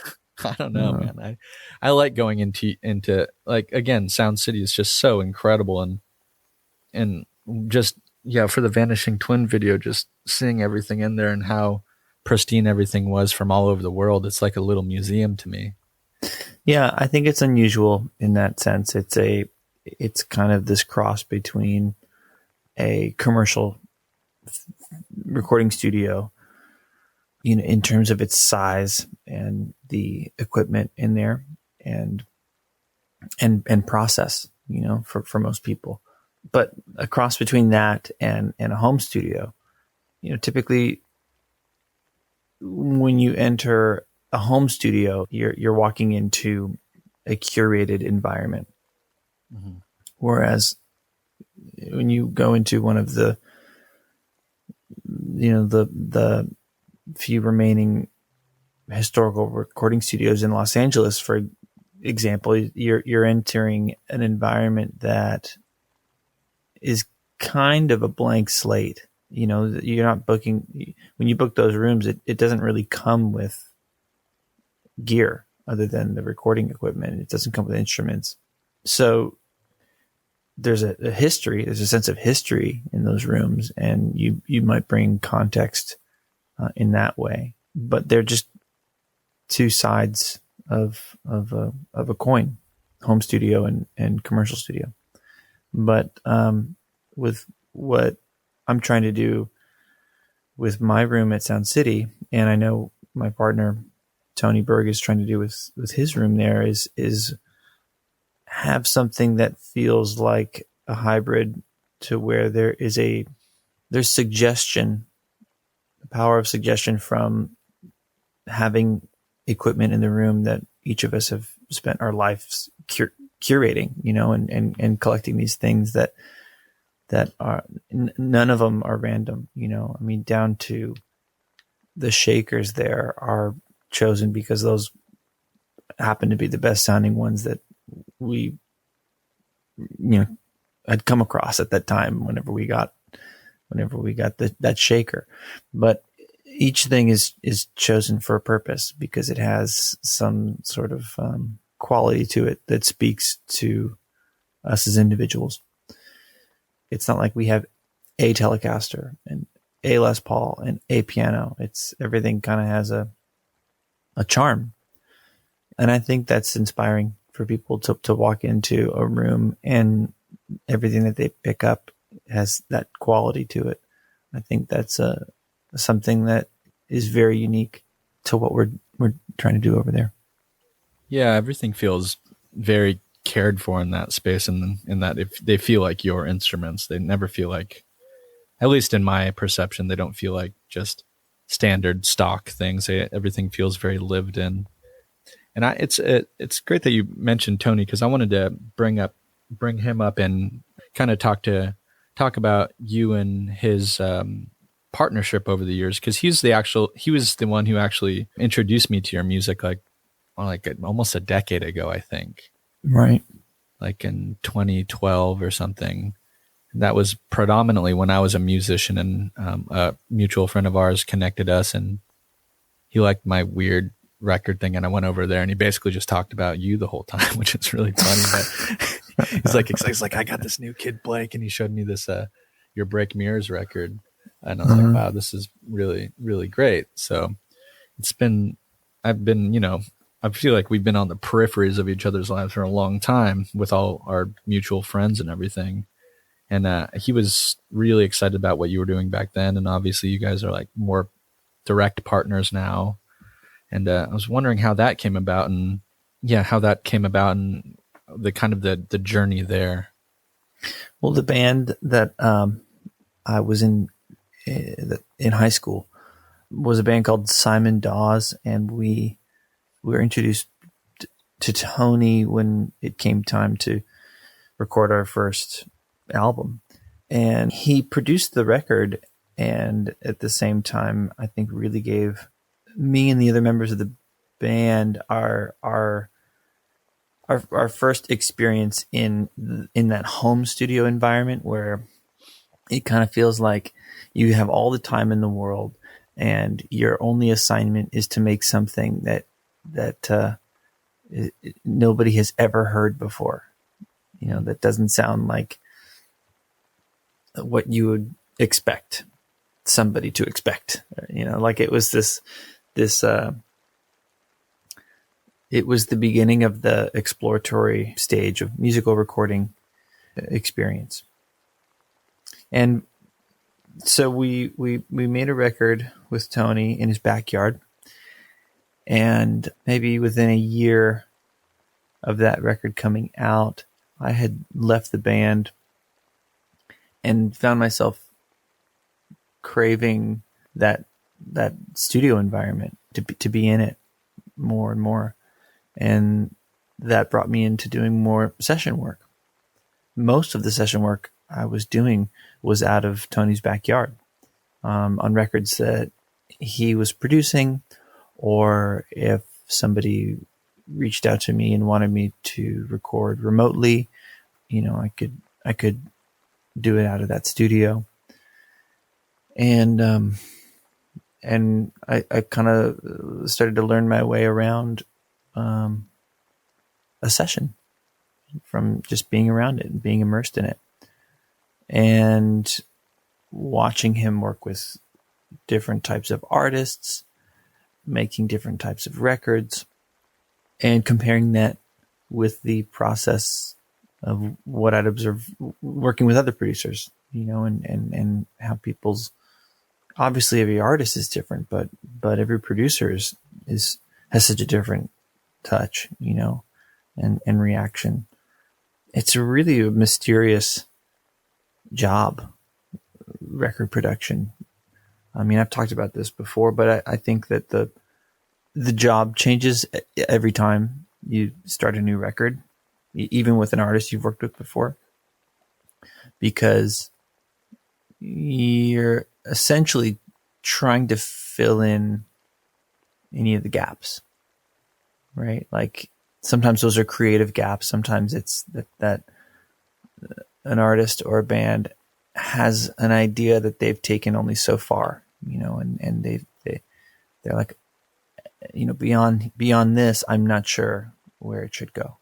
I don't know, man. I like going into like, again, Sound City is just so incredible, and just, yeah, for the Vanishing Twin video, just seeing everything in there and how pristine everything was from all over the world. It's like a little museum to me. Yeah, I think it's unusual in that sense. It's kind of this cross between a commercial recording studio, in terms of its size and the equipment in there and process, for most people. But a cross between that and a home studio, typically when you enter a home studio, you're walking into a curated environment. Mm-hmm. Whereas when you go into one of the few remaining historical recording studios in Los Angeles, for example, you're entering an environment that is kind of a blank slate. You're not booking, when you book those rooms, it doesn't really come with gear other than the recording equipment. It doesn't come with instruments. So there's a history, there's a sense of history in those rooms, and you might bring context in that way. But they're just two sides of a coin, home studio and commercial studio. But with what I'm trying to do with my room at Sound City, and I know my partner Tony Berg is trying to do with his room there, is have something that feels like a hybrid, to where there's suggestion, the power of suggestion from having equipment in the room that each of us have spent our lives curating, and collecting these things that are, none of them are random, I mean, down to the shakers there are chosen because those happen to be the best sounding ones that we, had come across at that time whenever we got that shaker. But each thing is chosen for a purpose, because it has some sort of quality to it that speaks to us as individuals. It's not like we have a Telecaster and a Les Paul and a piano. It's everything kind of has a charm. And I think that's inspiring for people to walk into a room and everything that they pick up has that quality to it. I think that's something that is very unique to what we're trying to do over there. Yeah, everything feels very cared for in that space, and in that if they feel like your instruments, they never feel like, at least in my perception, they don't feel like just standard stock things. Everything feels very lived in. And it's great that you mentioned Tony, because I wanted to bring him up and kind of talk about you and his partnership over the years, because he was the one who actually introduced me to your music like almost a decade ago, I think. Right. Like in 2012 or something. That was predominantly when I was a musician, and a mutual friend of ours connected us, and he liked my weird record thing, and I went over there and he basically just talked about you the whole time, which is really funny. But he's like, I got this new kid Blake, and he showed me this your Break Mirrors record, and I was like, wow, this is really, really great. So I feel like we've been on the peripheries of each other's lives for a long time with all our mutual friends and everything. And he was really excited about what you were doing back then. And obviously you guys are like more direct partners now. And I was wondering how that came about, and the kind of the journey there. Well, the band that I was in high school was a band called Simon Dawes, and we were introduced to Tony when it came time to record our first album. And he produced the record, and at the same time, I think really gave me and the other members of the band our first experience in that home studio environment, where it kind of feels like you have all the time in the world and your only assignment is to make something that nobody has ever heard before. That doesn't sound like what you would expect somebody to expect. Like it was this it was the beginning of the exploratory stage of musical recording experience. And so we made a record with Tony in his backyard, and maybe within a year of that record coming out, I had left the band and found myself craving that studio environment, to be in it more and more. And that brought me into doing more session work. Most of the session work I was doing was out of Tony's backyard, on records that he was producing, or if somebody reached out to me and wanted me to record remotely, I could do it out of that studio. And I kind of started to learn my way around a session from just being around it and being immersed in it, and watching him work with different types of artists, making different types of records, and comparing that with the process of what I'd observed working with other producers, and how people's, obviously every artist is different, but every producer has such a different touch, and reaction. It's really a mysterious job, record production. I mean, I've talked about this before, but I think that the job changes every time you start a new record, even with an artist you've worked with before, because you're essentially trying to fill in any of the gaps, right? Like sometimes those are creative gaps. Sometimes it's that an artist or a band has an idea that they've taken only so far, and they're like, beyond this, I'm not sure where it should go.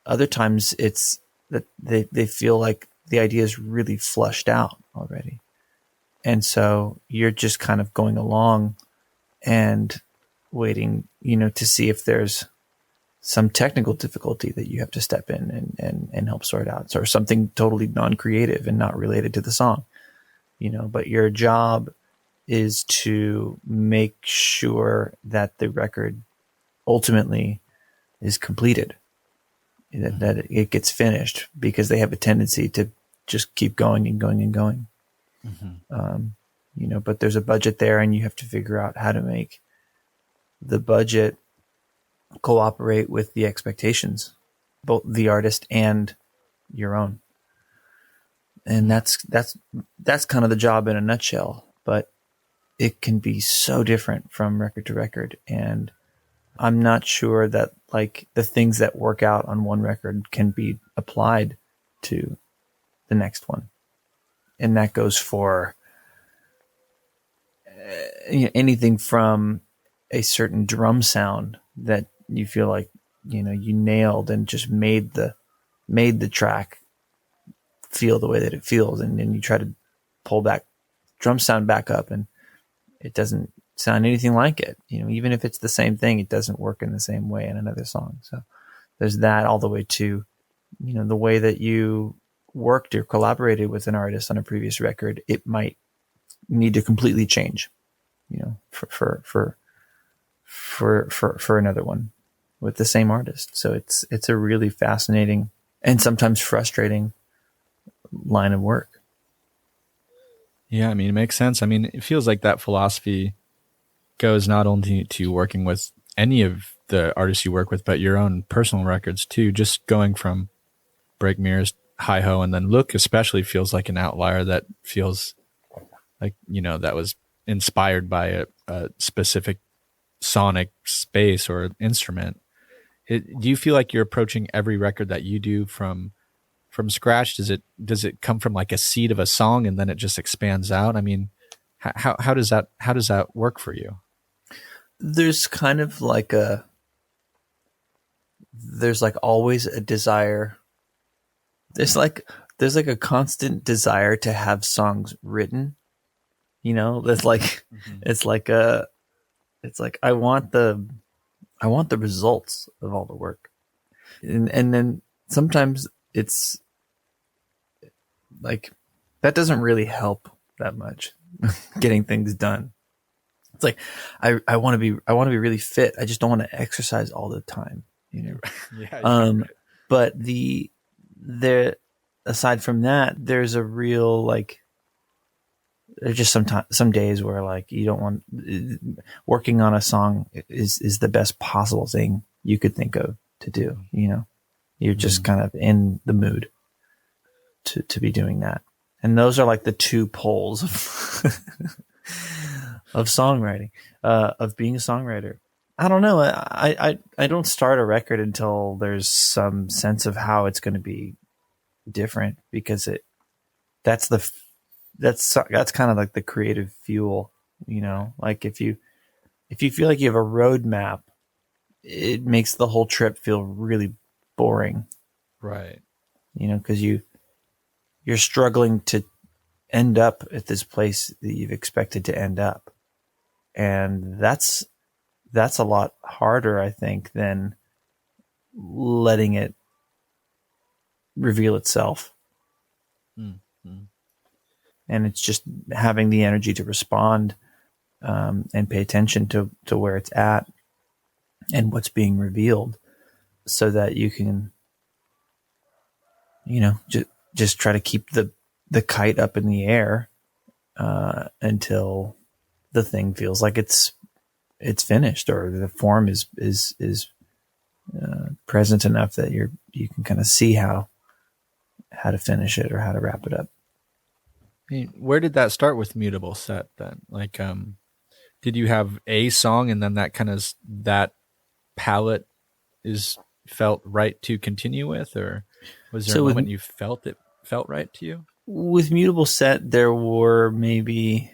Other times it's that they feel like the idea is really flushed out already. And so you're just kind of going along and waiting, to see if there's some technical difficulty that you have to step in and help sort out, or something totally non-creative and not related to the song, but your job is to make sure that the record ultimately is completed, that it gets finished, because they have a tendency to just keep going and going and going. But there's a budget there, and you have to figure out how to make the budget cooperate with the expectations, both the artist and your own. And that's kind of the job in a nutshell, but it can be so different from record to record. And I'm not sure that like the things that work out on one record can be applied to the next one. And that goes for anything from a certain drum sound that you feel like, you nailed and just made the track feel the way that it feels. And then you try to pull that drum sound back up and it doesn't sound anything like it. Even if it's the same thing, it doesn't work in the same way in another song. So there's that, all the way to, the way that you worked or collaborated with an artist on a previous record. It might need to completely change, for another one with the same artist. So it's a really fascinating and sometimes frustrating line of work. Yeah, I mean, it makes sense. I mean, it feels like that philosophy goes not only to working with any of the artists you work with, but your own personal records too. Just going from Break Mirrors, Hi Ho, and then Look especially feels like an outlier that feels like, that was inspired by a specific sonic space or instrument. Do you feel like you're approaching every record that you do from scratch? Does it come from like a seed of a song and then it just expands out? I mean, how does that work for you? There's kind of like there's like always a desire. There's like a constant desire to have songs written, that's like, it's like I want the results of all the work. And then sometimes it's like, that doesn't really help that much getting things done. It's like, I want to be really fit. I just don't want to exercise all the time, Yeah. Right. But aside from that, there's a real, like, there's just some days where like you don't want, working on a song is the best possible thing you could think of to do. You're just kind of in the mood to be doing that. And those are like the two poles of songwriting, of being a songwriter. I don't know. I don't start a record until there's some sense of how it's going to be different, because that's kind of like the creative fuel, like if you feel like you have a roadmap, it makes the whole trip feel really boring. Right. Cause you're struggling to end up at this place that you've expected to end up. And that's a lot harder, I think, than letting it reveal itself. Mm-hmm. And it's just having the energy to respond, and pay attention to where it's at and what's being revealed, so that you can, just try to keep the kite up in the air, until the thing feels like it's finished, or the form is present enough that you can kind of see how to finish it or how to wrap it up. I mean, where did that start with Mutable Set then? Like, did you have a song and then that palette felt right to continue with, or was there a moment you felt it felt right to you? With Mutable Set, there were maybe,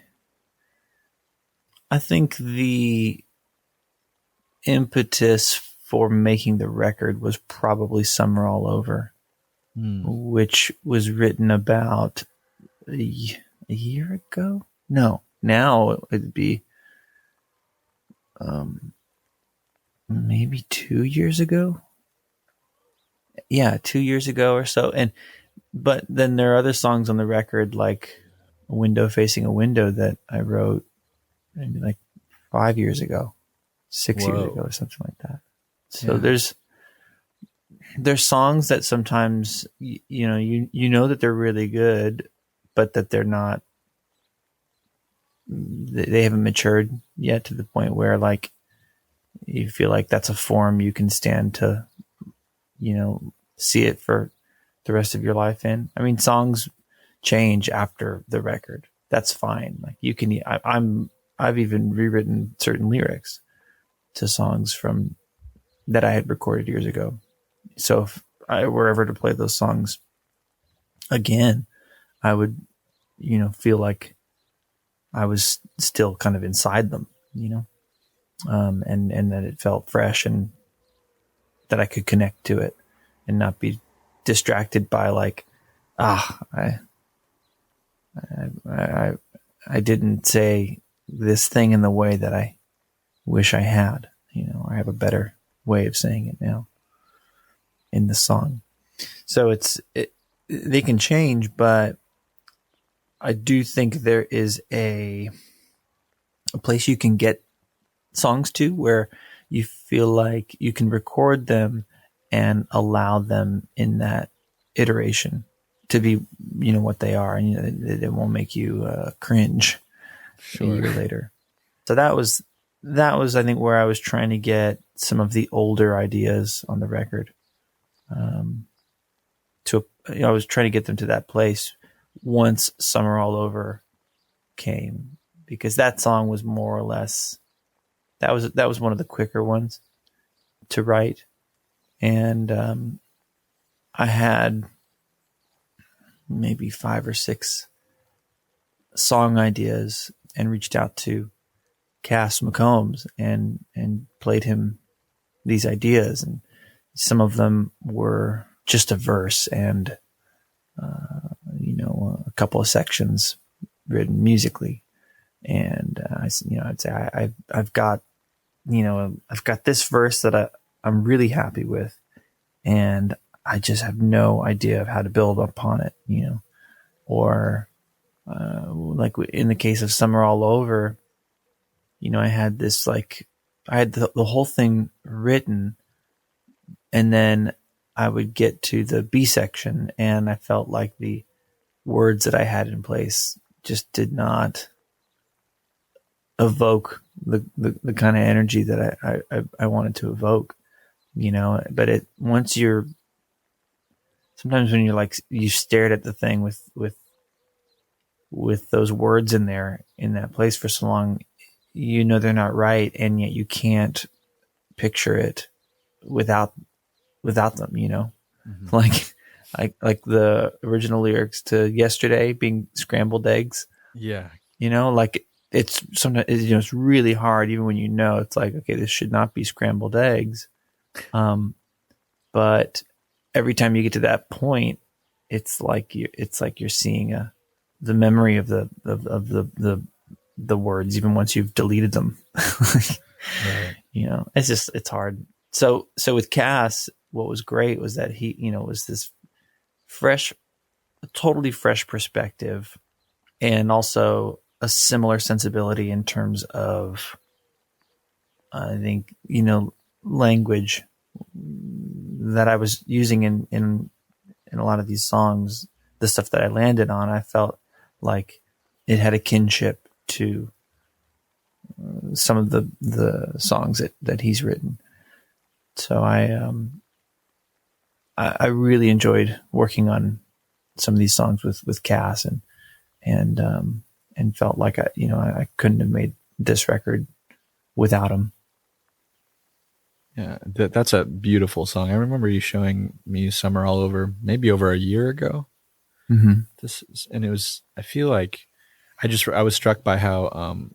I think the impetus for making the record was probably Summer All Over, which was written about a year ago, No, now it'd be maybe 2 years ago. Yeah, 2 years ago or so. But then there are other songs on the record, like "A Window Facing a Window," that I wrote maybe like 5 years ago, 6 years ago, or something like that. So there's songs that sometimes you know that they're really good, but that they're not. They haven't matured yet to the point where like you feel like that's a form you can stand to, see it for the rest of your life in. I mean, songs change after the record. That's fine. Like you can, I've even rewritten certain lyrics to songs from that I had recorded years ago. So if I were ever to play those songs again, I would, feel like I was still kind of inside them, and that it felt fresh and that I could connect to it and not be distracted by like, I didn't say this thing in the way that I wish I had, I have a better way of saying it now in the song. So they can change, but I do think there is a place you can get songs to where you feel like you can record them and allow them in that iteration to be, what they are, and it won't make you cringe a year later. So that was, I think, where I was trying to get some of the older ideas on the record. I was trying to get them to that place once Summer All Over came, because that song was more or less, that was one of the quicker ones to write. And I had maybe 5 or 6 song ideas and reached out to Cass McCombs and played him these ideas. And some of them were just a verse and, a couple of sections written musically. And I'd say I've got this verse that I'm really happy with, and I just have no idea of how to build upon it, or like in the case of Summer All Over, I had this, like, I had the whole thing written, and then I would get to the B section and I felt like the words that I had in place just did not evoke the kind of energy that I wanted to evoke, but sometimes when you're like, you stared at the thing with those words in there in that place for so long, they're not right. And yet you can't picture it without them, mm-hmm. like the original lyrics to Yesterday being scrambled eggs. Yeah. Like it's sometimes, it's really hard, even when it's like, okay, this should not be scrambled eggs. But every time you get to that point, it's like you're seeing the memory of the words, even once you've deleted them. Right. It's hard. So with Cass, what was great was that he, was this totally fresh perspective, and also a similar sensibility in terms of, I think, language that I was using in a lot of these songs. The stuff that I landed on, I felt like it had a kinship to some of the songs that he's written. So I really enjoyed working on some of these songs with Cass, and felt like I couldn't have made this record without him. Yeah, that's a beautiful song. I remember you showing me Summer All Over maybe over a year ago. Mm-hmm. And it was, I feel like I was struck by how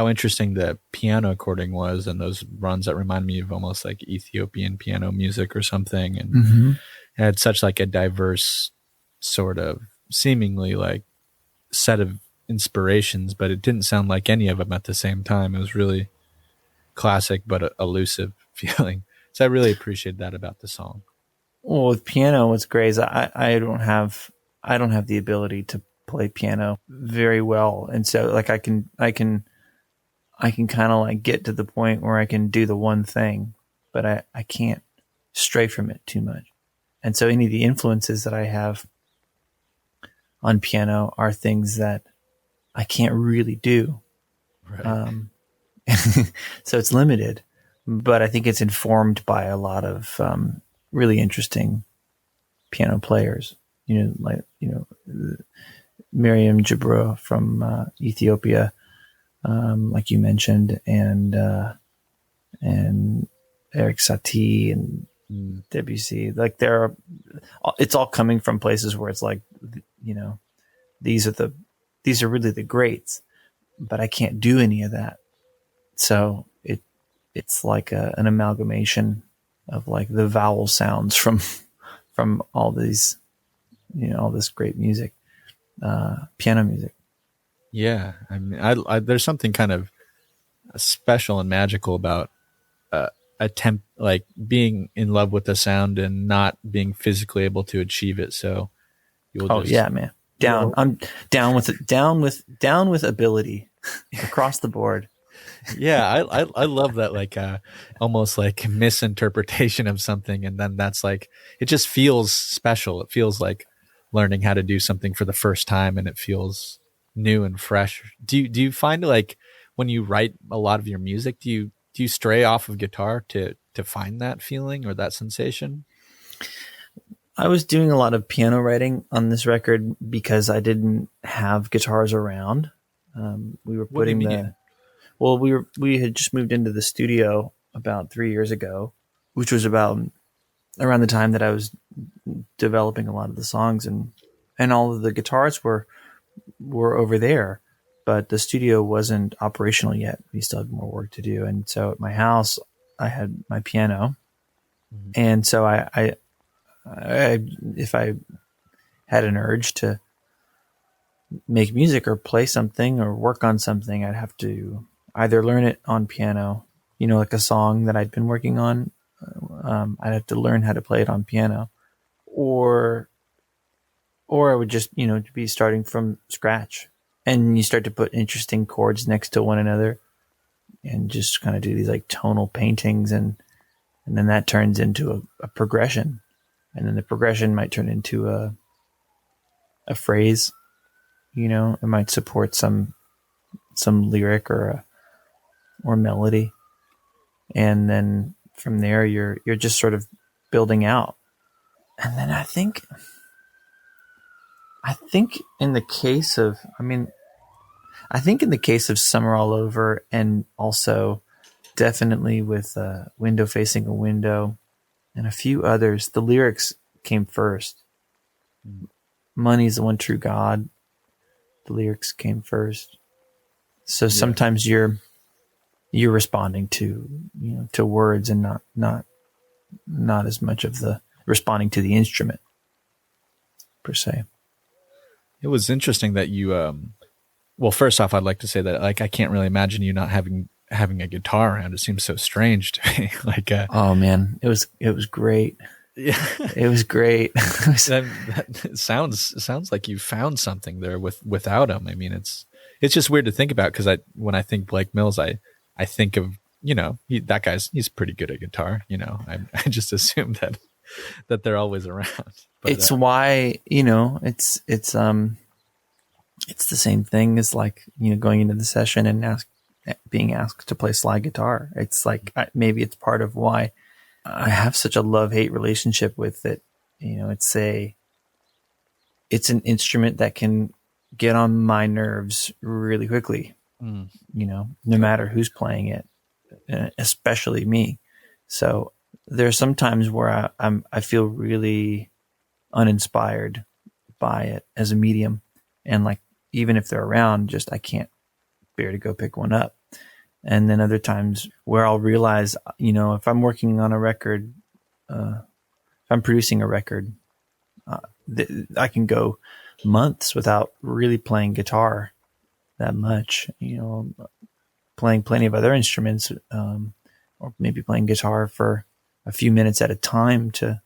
interesting the piano recording was, and those runs that remind me of almost like Ethiopian piano music or something. And mm-hmm. it had such like a diverse sort of seemingly like set of inspirations, but it didn't sound like any of them at the same time. It was really classic but elusive feeling. So I really appreciate that about the song. Well, with piano, what's great is I don't have the ability to play piano very well, and so like I can kind of like get to the point where I can do the one thing, but I can't stray from it too much. And so any of the influences that I have on piano are things that I can't really do. Right. So it's limited, but I think it's informed by a lot of really interesting piano players. Miriam Jabrow from Ethiopia, like you mentioned, and Eric Satie and Debussy. Like it's all coming from places where it's like, these are really the greats, but I can't do any of that. So it's like an amalgamation of like the vowel sounds from all these, all this great music, piano music. Yeah. I mean, I there's something kind of special and magical about like being in love with the sound and not being physically able to achieve it. So yeah, man. I'm down with it. Down with ability across the board. Yeah, I love that, like almost like misinterpretation of something, and then that's like, it just feels special. It feels like learning how to do something for the first time, and it feels new and fresh. Do you find like when you write a lot of your music, do you stray off of guitar to find that feeling or that sensation? I was doing a lot of piano writing on this record because I didn't have guitars around. We were putting we had just moved into the studio about 3 years ago, which was about around the time that I was developing a lot of the songs, and all of the guitars were over there, but the studio wasn't operational yet. We still had more work to do. And so at my house, I had my piano. Mm-hmm. And so I if I had an urge to make music or play something or work on something, I'd have to either learn it on piano, like a song that I'd been working on. I'd have to learn how to play it on piano, or I would just, be starting from scratch, and you start to put interesting chords next to one another and just kind of do these like tonal paintings. And then that turns into a progression, and then the progression might turn into a phrase, it might support some lyric or melody. And then from there, you're just sort of building out. And then I think in the case of Summer All Over, and also definitely with Window Facing a Window and a few others, the lyrics came first. Money's the One True God, the lyrics came first. So sometimes you're responding to words and not as much of the responding to the instrument per se. It was interesting that you well, first off, I'd like to say that like I can't really imagine you not having a guitar around. It seems so strange to me. Like oh man, it was great. Yeah, it was great. that sounds like you found something there without him. I mean, it's just weird to think about, because when I think Blake Mills, I think of he's pretty good at guitar. I just assume that they're always around. But, it's why it's the same thing as like going into the session and being asked to play slide guitar. It's like maybe it's part of why I have such a love-hate relationship with it. It's an instrument that can get on my nerves really quickly. No matter who's playing it, especially me. So there's some times where I feel really uninspired by it as a medium, and like even if they're around, I can't bear to go pick one up. And then other times where I'll realize, if I'm working on a record, if I'm producing a record, I can go months without really playing guitar that much, playing plenty of other instruments, or maybe playing guitar for a few minutes at a time to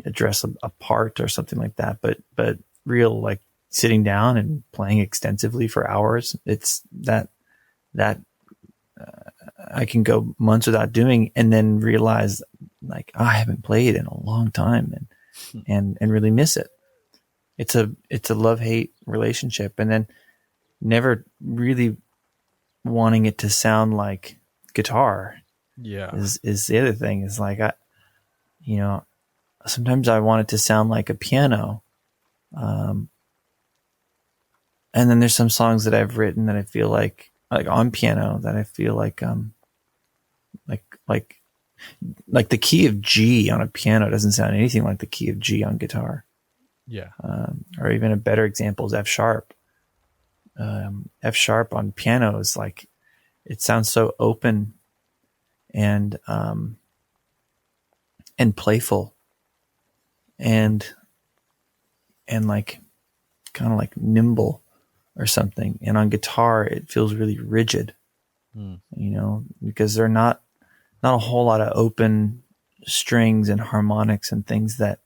address a part or something like that. But real, like, sitting down and playing extensively for hours, it's that I can go months without doing, and then realize, like, I haven't played in a long time, and really miss it. It's a love-hate relationship. And then never really wanting it to sound like guitar. Yeah. Is the other thing, is like, sometimes I want it to sound like a piano. And then there's some songs that I've written that I feel like on piano, that I feel like the key of G on a piano doesn't sound anything like the key of G on guitar. Yeah. Or even a better example is F sharp. F sharp on piano is like, it sounds so open and playful and like kind of like nimble or something. And on guitar, it feels really rigid, because they're not a whole lot of open strings and harmonics and things that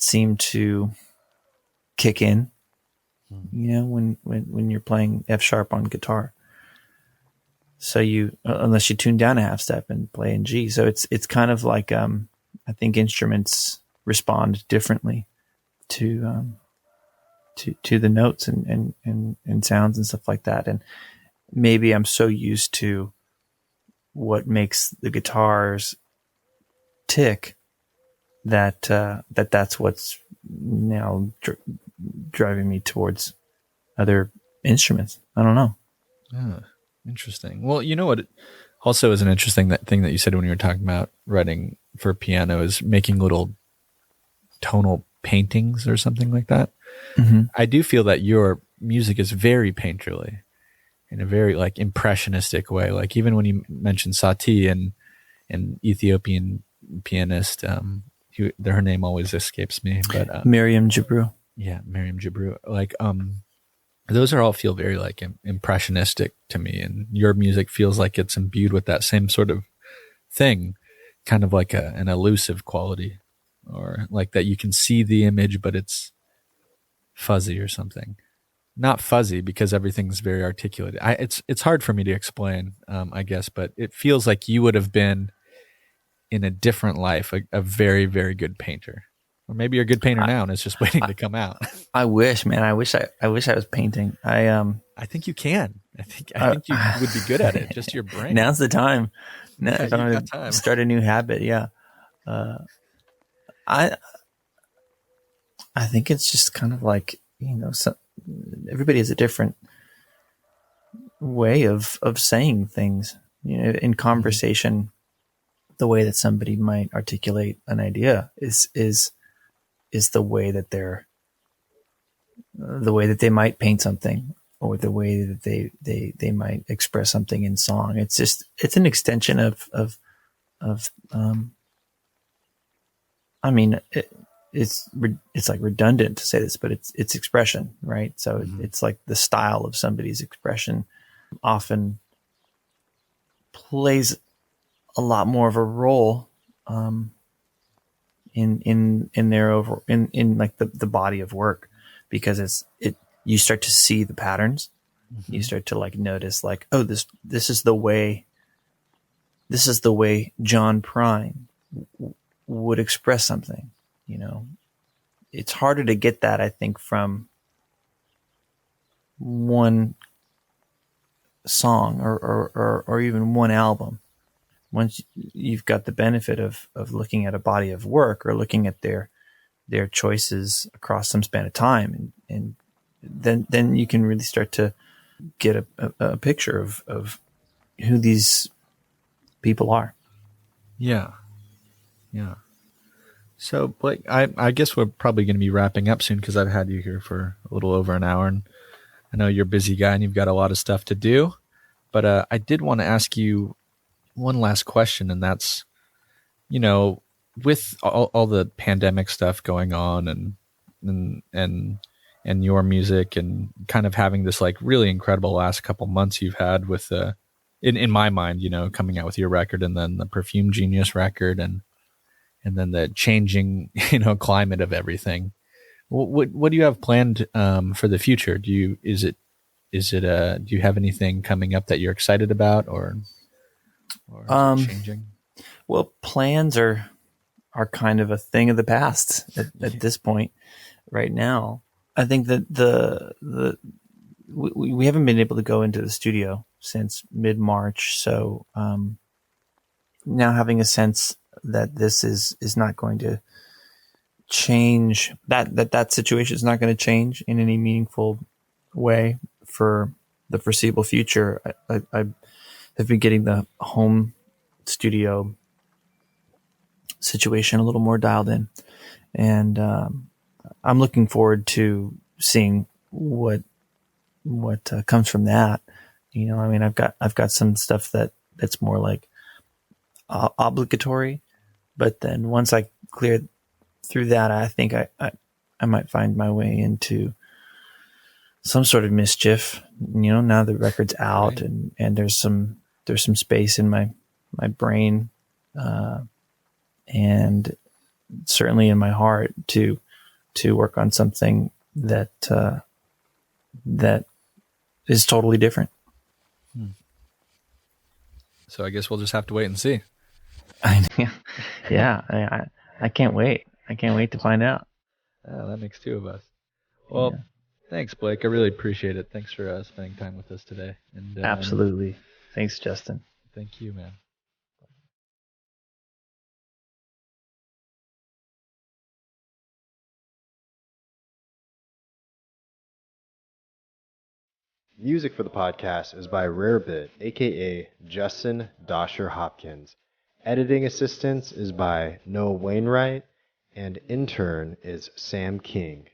seem to kick in, when you're playing F sharp on guitar. So unless you tune down a half step and play in G. So it's kind of like, I think instruments respond differently to the notes and sounds and stuff like that. And maybe I'm so used to what makes the guitars tick that's what's now driving me towards other instruments. I don't know. Yeah, interesting. Well, you know what also is an interesting thing that you said when you were talking about writing for piano is making little tonal paintings or something like that. Mm-hmm. I do feel that your music is very painterly in a very like impressionistic way. Like even when you mentioned Satie and an Ethiopian pianist, her name always escapes me, but Miriam Jabru. Yeah, Miriam Jabru. Like those all feel very like impressionistic to me, and your music feels like it's imbued with that same sort of thing, kind of like an elusive quality, or like that you can see the image but it's fuzzy or something. Not fuzzy because everything's very articulate. It's hard for me to explain, I guess, but it feels like you would have been in a different life a very, very good painter. Or maybe you're a good painter now and it's just waiting to come out. I wish, man. I wish I was painting. I think you can. I think you would be good at it. Just your brain. Now's the time. Yeah, if I'm you've got gonna time. start a new habit, yeah. I think it's just kind of like, everybody has a different way of saying things. In conversation, the way that somebody might articulate an idea is the way that they might paint something, or the way that they might express something in song. It's an extension of I mean, it's like redundant to say this, but it's expression, right? So it's like the style of somebody's expression often plays a lot more of a role in their over in like the body of work, because you start to see the patterns. Mm-hmm. You start to like notice like, oh, this is the way John Prine would express something. It's harder to get that, I think, from one song or even one album. Once you've got the benefit of looking at a body of work, or looking at their choices across some span of time, and then you can really start to get a picture of who these people are. Yeah. So, Blake, I guess we're probably going to be wrapping up soon, because I've had you here for a little over an hour, and I know you're a busy guy and you've got a lot of stuff to do. But I did want to ask you one last question, and that's, with all the pandemic stuff going on, and and your music, and kind of having this like really incredible last couple months you've had with in my mind, coming out with your record, and then the Perfume Genius record, and then the changing, climate of everything. What do you have planned for the future? Do you have anything coming up that you're excited about, or is it changing? Well, plans are kind of a thing of the past at this point. Right now, I think that we haven't been able to go into the studio since mid-March, so now having a sense that this is not going to change, that situation is not going to change in any meaningful way for the foreseeable future. I have been getting the home studio situation a little more dialed in, and I'm looking forward to seeing what comes from that. I mean, I've got some stuff that's more like obligatory, but then once I clear through that, I think I might find my way into some sort of mischief. Now the record's out, right, and there's some space in my brain, and certainly in my heart to work on something that is totally different. So I guess we'll just have to wait and see. Yeah, I can't wait. I can't wait to find out. That makes two of us. Well, yeah. Thanks, Blake. I really appreciate it. Thanks for spending time with us today. And absolutely. Thanks, Justin. Thank you, man. Music for the podcast is by Rarebit, aka Justin Dosher Hopkins. Editing assistance is by Noah Wainwright, and intern is Sam King.